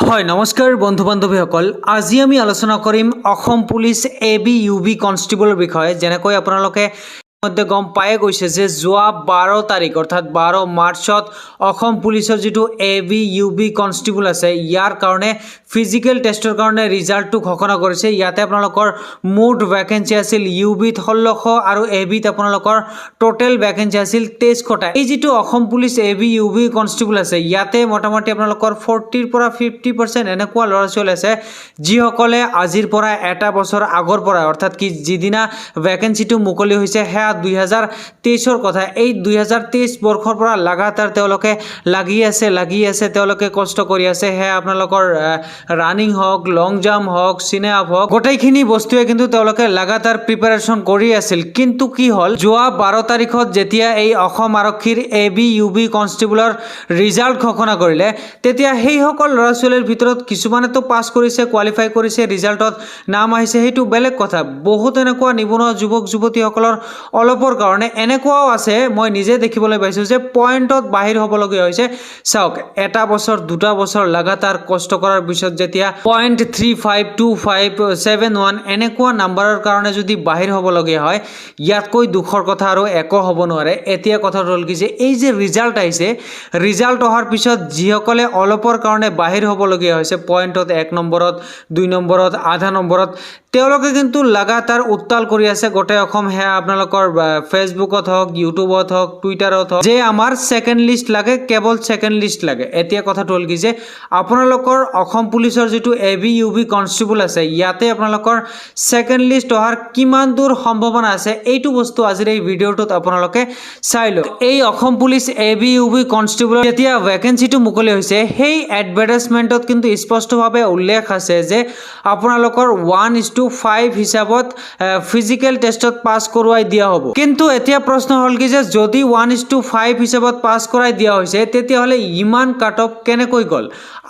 হয় নমস্কাৰ বন্ধু বান্ধৱীসকল, আজি আমি আলোচনা কৰিম অসম পুলিচ এবি ইউবি কনষ্টেবলৰ বিষয়ে। যেনেকৈ আপোনালোকে মধ্যে গম পায়ে গৈছে যে যোৱা 12 তাৰিখ অৰ্থাৎ 12 মাৰ্চত অসম পুলিচৰ যেটো এবি ইউবি কনষ্টেবল আছে ইয়াৰ কাৰণে ফিজিক্যাল টেষ্টৰ কাৰণে ৰিজাল্টটো ঘোষণা কৰিছে। ইয়াতে আপোনালোকৰ মুঠ ভ্যাকেন্সি আছিল ইউবিত 1600 আৰু এবিত আপোনালোকৰ টোটাল ভ্যাকেন্সি আছিল 2300টা। এই যেটো Assam police AB UB constable আছে ইয়াতে মোটামুটি আপোনালোকৰ 40 ৰ পৰা 50% এনেকুৱা ল'ৰা ছোৱালী আছে যিসকলে আজিৰ পৰা এটা বছৰ আগৰ পৰা অৰ্থাৎ কি যিদিনা ভ্যাকেন্সিটো মুকলি হৈছে হেয়া 2023 কথা। এই 2023 বৰ্ষৰ পৰা লাগাতাৰ তেওঁলোকে লাগি আছে তেওঁলোকে কষ্ট কৰি আছে। হে আপোনালোকৰ ৰানিং হওক, লং জাম্প হওক, সিনে আপ হওক, গোটেইখিনি বস্তুৱে কিন্তু তেওঁলোকে লাগাতাৰ প্ৰিপাৰেচন কৰি আছিল। কিন্তু কি হল, যোৱা 12 তাৰিখত যেতিয়া এই অসম আৰক্ষীৰ এবি ইউবি কনষ্টেবলৰ ৰিজাল্ট ঘোষণা কৰিলে তেতিয়া সেই সকল ল'ৰা ছোৱালীৰ ভিতৰত কিছুমানেতো পাছ কৰিছে, কোৱালিফাই কৰিছে, ৰিজাল্টত নাম আহিছে, সেইটো বেলেগ কথা। বহুত এনেকুৱা নিবনুৱা যুৱক যুৱতীসকলৰ অলপৰ কাৰণে এনেকুৱাও আছে, মই নিজে দেখিবলৈ পাইছো যে পইণ্টত বাহিৰ হ'বলগীয়া হৈছে। চাওক, এটা বছৰ দুটা বছৰ লাগাতাৰ কষ্ট কৰাৰ পিছত যেতিয়া 0.352571 এনেকুৱা নাম্বাৰৰ কাৰণে যদি বাহিৰ হ'বলগীয়া হয়, ইয়াতকৈ দুখৰ কথা আৰু একো হ'ব নোৱাৰে। এতিয়া কথাটো হ'ল কি যে এই যে ৰিজাল্ট আহিছে, ৰিজাল্ট অহাৰ পিছত যিসকলে অলপৰ কাৰণে বাহিৰ হ'বলগীয়া হৈছে পইণ্টত 1 নম্বৰত, 2 নম্বৰত, আধা নম্বৰত, তেওঁলোকে কিন্তু লাগাতাৰ উত্তাল কৰি আছে গোটেই অসম। হে আপোনালোকৰ ফেসবুকত হওক, ইউটিউবত হওক, টুইটাৰত হওক যে আমাৰ সেকেন্ড লিষ্ট লাগে, কেৱল সেকেন্ড লিষ্ট লাগে। এতিয়া কথাটো হ'ল কি যে আপোনালোকৰ অসম পুলিচৰ যেটো এবি ইউবি কনষ্টেবল আছে ইয়াতে আপোনালোকৰ সেকেন্ড লিষ্ট অহাৰ কিমান দূৰ সম্ভাৱনা আছে এইটো বস্তু আজিৰ এই ভিডিঅ'টোত আপোনালোকে চাই লওক। এই অসম পুলিচ এবি ইউবি কনষ্টেবলৰ যেতিয়া ভ্যাকেন্সিটো মুকলি হৈছে সেই এডভাৰটাইজমেন্টত কিন্তু স্পষ্টভাৱে উল্লেখ আছে যে আপোনালোকৰ 1:5 হিচাপত ফিজিক্যাল টেষ্টত পাস কৰোৱাই দিয়া হ'ব। কিন্তু এতিয়া প্ৰশ্ন হ'ল কি যে যদি 1:5 হিচাপত পাস কৰাই দিয়া হৈছে তেতিয়া হলে ইমান কাট অফ কেনেকৈ গল,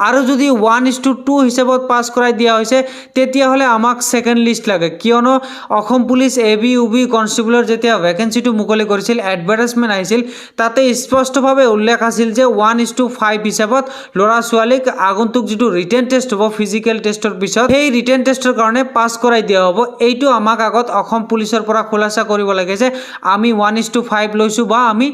আৰু যদি 1:2 হিচাপত পাস কৰাই দিয়া হৈছে তেতিয়া হলে আমাক সেকেন্ড লিষ্ট লাগে। কিয়নো অসম পুলিচ এবি ইউবি কনষ্টেবলৰ যেতিয়া ভ্যাকেন্সিটো মুকলি কৰিছিল, এডভাৰটাইজমেন্ট আহিছিল, তাতে স্পষ্টভাৱে উল্লেখ আছিল যে 1:5 হিচাপত ল'ৰা ছোৱালীক আগন্তুক যেটো ৰিটেন টেষ্ট হ'ব ফিজিক্যাল টেষ্টৰ পিছত সেই ৰিটেন টেষ্টৰ কাৰণে পাস কৰাই দিয়া হ'ব। এইটো আমাক আগত অসম পুলিচৰ পৰা খুলাসা কৰিব লাগে যে আমি 1:5 লৈছো বা আমি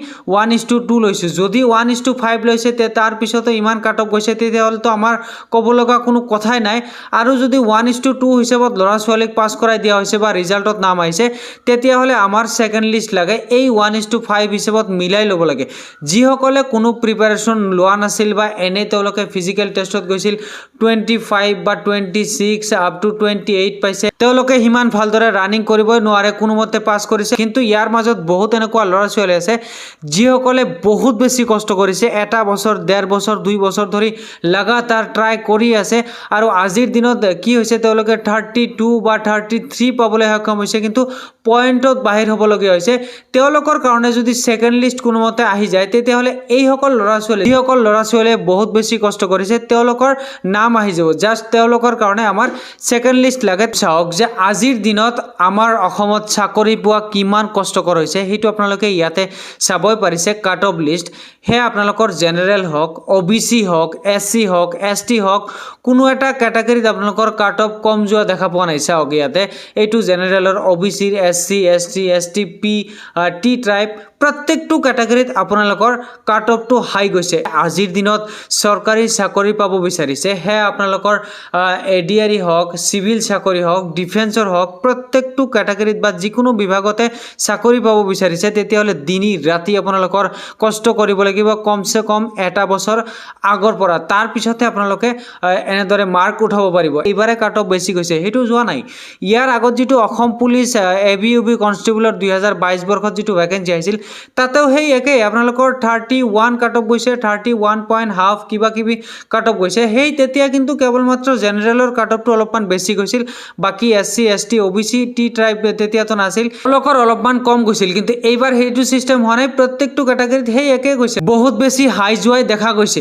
1:2 লৈছো। যদি 1:5 লৈছে তাৰ পিছতো ইমান কাট অফ গৈছে তেতিয়াহ'লে তো আমাৰ ক'ব লগা কোনো কথাই নাই। আৰু যদি 1:2 হিচাপত ল'ৰা ছোৱালীক পাস কৰাই দিয়া হৈছে বা ৰিজাল্টত নাম আহিছে তেতিয়াহ'লে আমাৰ সেকেন্ড লিষ্ট লাগে। এই 1:5 হিচাপত মিলাই ল'ব লাগে। যিসকলে কোনো প্ৰিপাৰেচন লোৱা নাছিল বা এনে তেওঁলোকে ফিজিক্যাল টেষ্টত গৈছিল 25 বা 26 আপ টু 28 পাইছে, তেওঁলোকে হিমান ভালদৰে ৰানিং কৰিবই নোৱাৰে, কোনোমতে পাস কৰিছে। কিন্তু ইয়াৰ মাজত বহুত এনেকুৱা ল'ৰা ছোৱালী আছে যিসকলে বহুত বেছি কষ্ট কৰিছে, এটা বছৰ, 1.5 বছৰ, 2 বছৰ ধৰি লাগাতাৰ ট্ৰাই কৰি আছে আৰু আজিৰ দিনত কি হৈছে তেওঁলোকে 32 বা 33 পাবলৈ সক্ষম হৈছে, কিন্তু পইণ্টত বাহিৰ হ'বলগীয়া হৈছে। তেওঁলোকৰ কাৰণে যদি সেকেন্ড লিষ্ট কোনোমতে আহি যায় তেতিয়াহ'লে এই সকল ল'ৰা ছোৱালীয়ে বহুত বেছি কষ্ট কৰিছে তেওঁলোকৰ নাম আহি যাব। জাস্ট তেওঁলোকৰ কাৰণে আমাৰ সেকেন্ড লিষ্ট লাগে। চাওক যে আজিৰ দিনত আমাৰ অসমত চাকৰি পোৱা কিমান কষ্টকৰ হৈছে সেইটো আপোনালোকে ইয়াতে চাবই পাৰিছে। কাট অফ লিষ্ট হে আপোনালোকৰ জেনাৰেল হওক, ওবিসি হওক, এসসি হওক, এসটি হওক, কোনো এটা ক্যাটাগৰীত আপোনালোকৰ কাট অফ কম যোৱা দেখা পোৱা নাই। চাওক ইয়াতে এইটো জেনাৰেলৰ, ওবিসিৰ, এসসি, এসটি, এসটি, টি ট্ৰাইব প্ৰত্যেকটো ক্যাটাগৰীত আপোনালোকৰ কাট অফটো হাই গৈছে। আজিৰ দিনত চৰকাৰী চাকৰি পাব বিচাৰিছে হে আপোনালোকৰ এডিআৰই হওক, সিভিল চাকৰি হওক, ডিফেন্সৰ হওক, প্ৰত্যেকটো ক্যাটাগৰীত বা যিকোনো বিভাগতে চাকৰি পাব বিচাৰিছে তেতিয়াহ'লে দিনী ৰাতি আপোনালোকৰ কষ্ট কৰিব লাগিব, কমসে কম এটা বছৰ আগৰ পৰা। তাৰ পিছতে আপোনালোকে এনেদৰে মাৰ্ক উঠাব পাৰিব। এইবাৰে কাট অফ বেছি গৈছে সেইটো যোৱা নাই। ইয়াৰ আগত যেটো অসম পুলিচ এবি ইউবি কনষ্টেবলৰ 2022 বৰ্ষত যেটো ভ্যাকেন্সি আহিছিল তাতেও সেই একে আপোনালোকৰ 31 কাট অফ গৈছে, 31.5 কিবা কিবি কাট অফ গৈছে। সেই তেতিয়া কিন্তু কেৱল মাত্ৰ জেনাৰেলৰ কাট অফটো অলপমান বেছি গৈছিল, বাকি SC, ST, OBC, T tribe তেতিয়াতো নাছিল, তেওঁলোকৰ অলপমান কম গৈছিল। কিন্তু এইবাৰ সেইটো সিস্টেম হোৱা নাই, প্ৰত্যেকটো ক্যাটাগৰীত সেই একে গৈছে, বহুত বেছি হাই যোৱাই দেখা গৈছে।